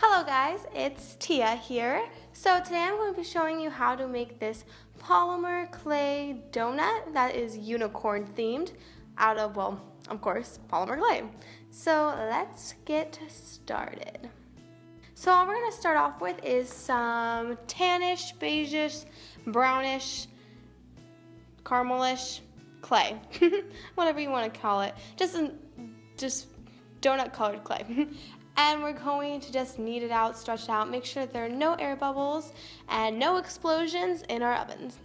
Hello guys, it's Tia here. So today I'm going to be showing you how to make this polymer clay donut that is unicorn themed out of, well, of course, polymer clay. So let's get started. So all we're going to start off with is some tannish, beigeish, brownish, caramelish clay. Whatever you want to call it. Just donut colored clay. And we're going to just knead it out, stretch it out, make sure that there are no air bubbles and no explosions in our ovens.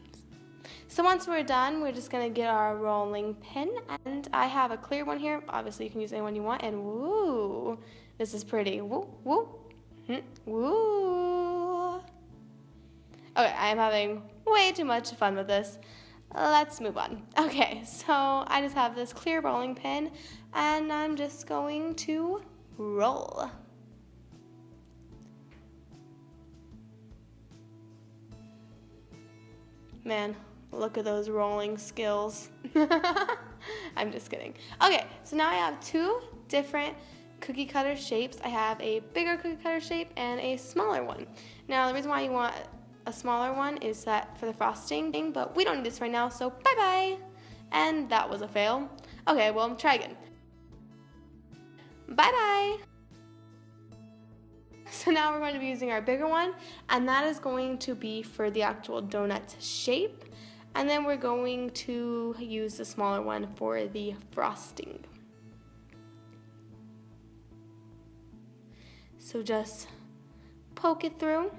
So once we're done, we're just gonna get our rolling pin, and I have a clear one here. Obviously you can use any one you want, and woo, this is pretty. Woo, woo, woo. Okay, I'm having way too much fun with this. Let's move on. Okay, so I just have this clear rolling pin, and I'm just going to roll. Man, look at those rolling skills. I'm just kidding. Okay, so now I have two different cookie cutter shapes. I have a bigger cookie cutter shape and a smaller one. Now the reason why you want a smaller one is that for the frosting, but we don't need this right now, so bye-bye. And that was a fail. Okay, well, try again. Bye-bye. So now we're going to be using our bigger one, and that is going to be for the actual donut shape. And then we're going to use the smaller one for the frosting. So just poke it through,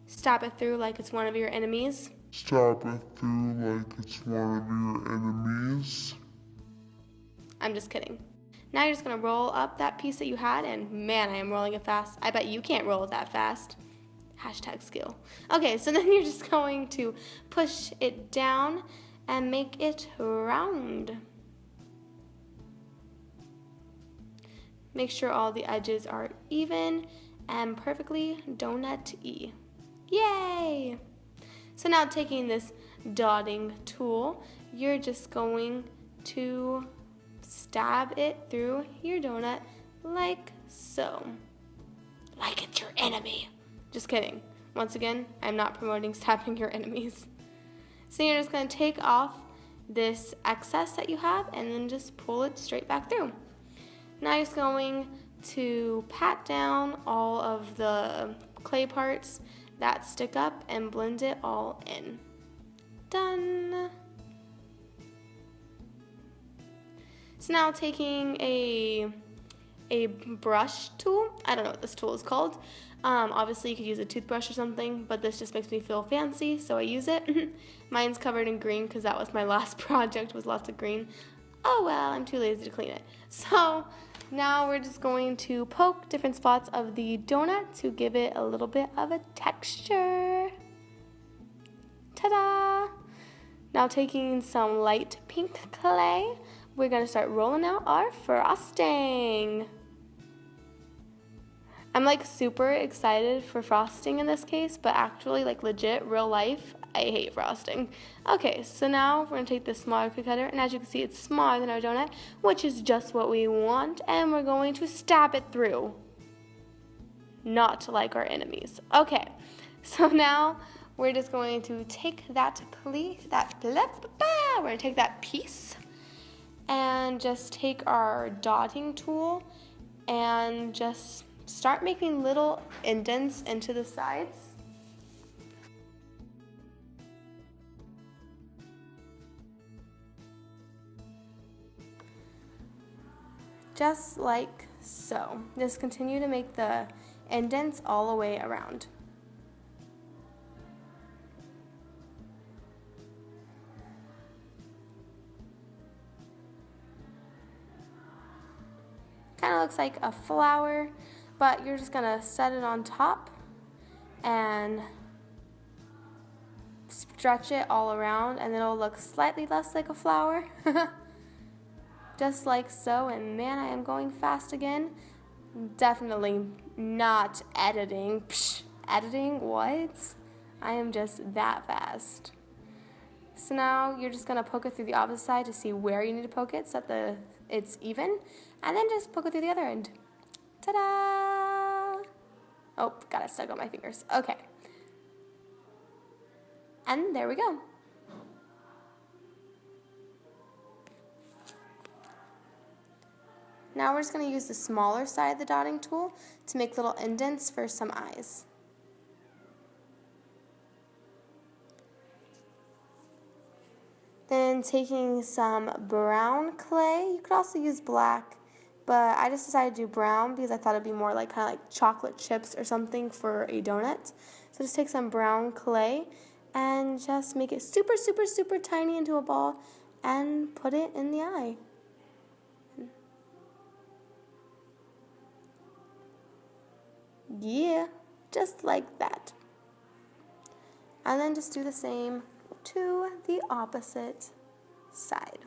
stab it through like it's one of your enemies. Stab it through like it's one of your enemies. I'm just kidding. Now you're just gonna roll up that piece that you had, and man, I am rolling it fast. I bet you can't roll it that fast. Hashtag skill. Okay, so then you're just going to push it down and make it round. Make sure all the edges are even and perfectly donut-y. Yay! So now taking this dotting tool, you're just going to stab it through your donut like so. Like it's your enemy. Just kidding. Once again, I'm not promoting stabbing your enemies. So you're just going to take off this excess that you have and then just pull it straight back through. Now you're just going to pat down all of the clay parts that stick up and blend it all in. Done. So now taking a brush tool, I don't know what this tool is called. Obviously you could use a toothbrush or something, but this just makes me feel fancy, so I use it. Mine's covered in green because that was my last project, was lots of green. Oh well, I'm too lazy to clean it. So now we're just going to poke different spots of the donut to give it a little bit of a texture. Ta-da! Now taking some light pink clay, we're gonna start rolling out our frosting. I'm like super excited for frosting in this case, but actually like legit real life, I hate frosting. Okay, so now we're gonna take this smaller cookie cutter, and as you can see, it's smaller than our donut, which is just what we want, and we're going to stab it through. Not like our enemies. Okay, so now we're just going to take we're gonna take that piece and just take our dotting tool and just start making little indents into the sides. Just like so. Just continue to make the indents all the way around. Kind of looks like a flower, but you're just gonna set it on top and stretch it all around, and it'll look slightly less like a flower. Just like so, and man, I am going fast again. Definitely not editing. Psh, editing? What? I am just that fast. So now you're just going to poke it through the opposite side to see where you need to poke it so that it's even, and then just poke it through the other end. Ta-da! Oh, got it stuck on my fingers. Okay. And there we go. Now we're just going to use the smaller side of the dotting tool to make little indents for some eyes. Then taking some brown clay, you could also use black, but I just decided to do brown because I thought it'd be more like kind of like chocolate chips or something for a donut. So just take some brown clay and just make it super, super, super tiny into a ball and put it in the eye. Yeah, just like that. And then just do the same to the opposite side.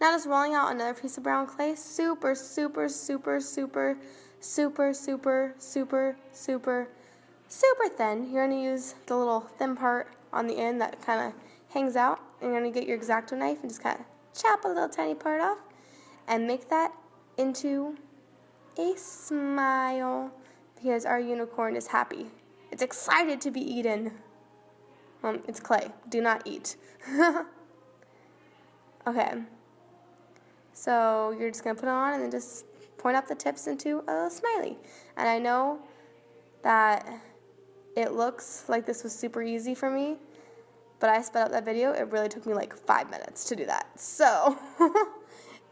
Now just rolling out another piece of brown clay, super, super, super, super, super, super, super, super, super thin. You're going to use the little thin part on the end that kind of hangs out. And you're going to get your X-Acto knife and just kind of chop a little tiny part off and make that into a smile because our unicorn is happy. It's excited to be eaten. It's clay. Do not eat. Okay. So you're just going to put it on and then just point up the tips into a little smiley. And I know that it looks like this was super easy for me, but I sped up that video. It really took me like 5 minutes to do that. So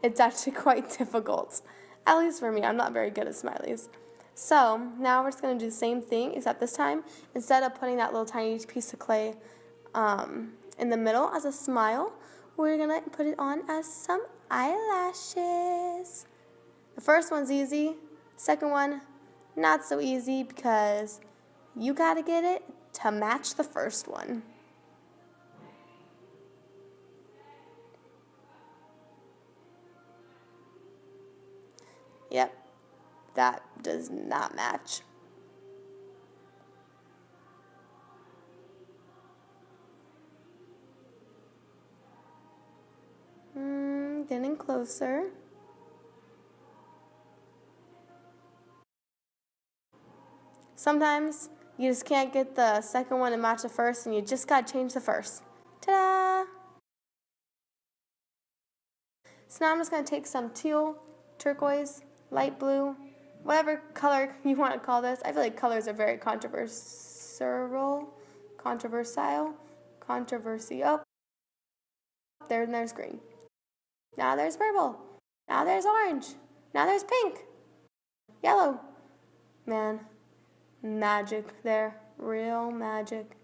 it's actually quite difficult, at least for me. I'm not very good at smileys. So now we're just going to do the same thing, except this time, instead of putting that little tiny piece of clay in the middle as a smile, we're going to put it on as some eyelashes. The first one's easy. Second one, not so easy because you got to get it to match the first one. Yep, that does not match. Getting closer. Sometimes you just can't get the second one to match the first and you just gotta change the first. Ta-da! So now I'm just gonna take some teal, turquoise, light blue, whatever color you want to call this. I feel like colors are very controversial. Oh, there's green. Now there's purple. Now there's orange. Now there's pink. Yellow. Man, magic there. Real magic.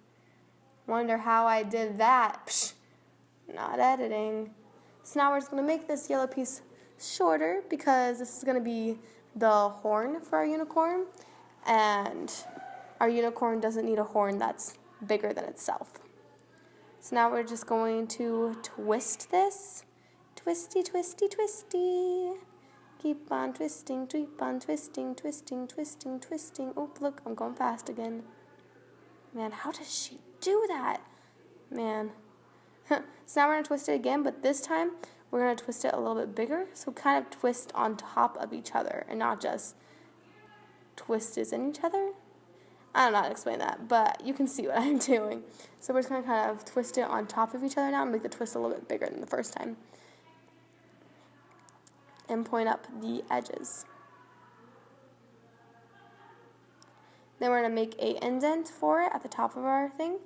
Wonder how I did that. Psh, not editing. So now we're just going to make this yellow piece shorter because this is going to be the horn for our unicorn. And our unicorn doesn't need a horn that's bigger than itself. So now we're just going to twist this. Twisty, twisty, twisty. Keep on twisting, keep on twisting, twisting, twisting, twisting. Oh, look, I'm going fast again. Man, how does she do that? Man. So now we're going to twist it again, but this time we're going to twist it a little bit bigger. So kind of twist on top of each other and not just twists in each other. I don't know how to explain that, but you can see what I'm doing. So we're just going to kind of twist it on top of each other now and make the twist a little bit bigger than the first time. And point up the edges. Then we're going to make an indent for it at the top of our thing.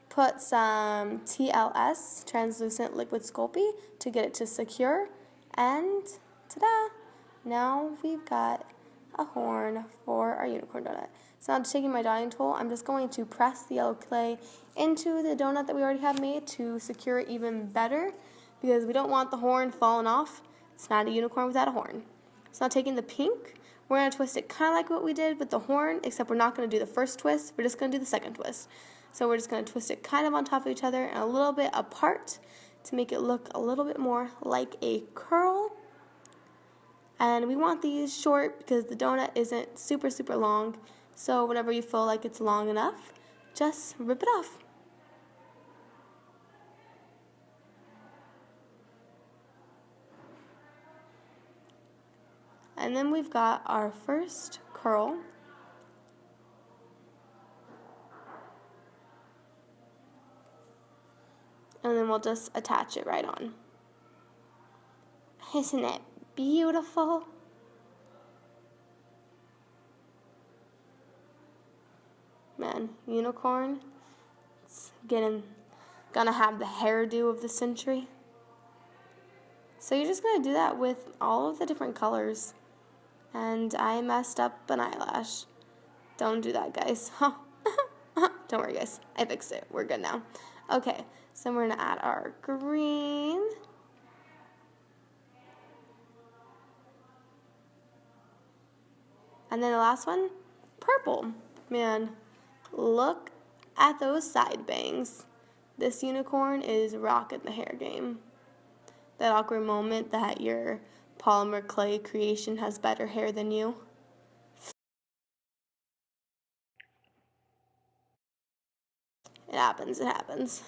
Put some TLS, translucent liquid Sculpey, to get it to secure. And ta-da! Now we've got a horn for our unicorn donut. So now taking my dotting tool, I'm just going to press the yellow clay into the donut that we already have made to secure it even better because we don't want the horn falling off. It's not a unicorn without a horn. So now taking the pink, we're going to twist it kind of like what we did with the horn, except we're not going to do the first twist. We're just going to do the second twist. So we're just going to twist it kind of on top of each other and a little bit apart to make it look a little bit more like a curl. And we want these short because the donut isn't super, super long. So whenever you feel like it's long enough, just rip it off. and then we've got our first curl. And then we'll just attach it right on. Isn't it beautiful? Man, unicorn, it's gonna have the hairdo of the century. So you're just gonna do that with all of the different colors. And I messed up an eyelash. Don't do that, guys. Don't worry, guys. I fixed it. We're good now. Okay, so we're gonna add our green. And then the last one, purple. Man, look at those side bangs. This unicorn is rocking the hair game. That awkward moment that your polymer clay creation has better hair than you. It happens, it happens.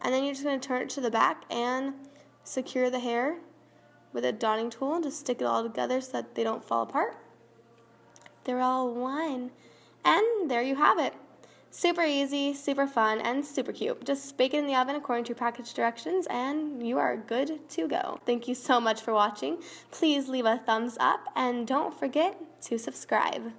And then you're just going to turn it to the back and secure the hair with a dotting tool. Just stick it all together so that they don't fall apart. They're all one. And there you have it. Super easy, super fun, and super cute. Just bake it in the oven according to your package directions and you are good to go. Thank you so much for watching. Please leave a thumbs up and don't forget to subscribe.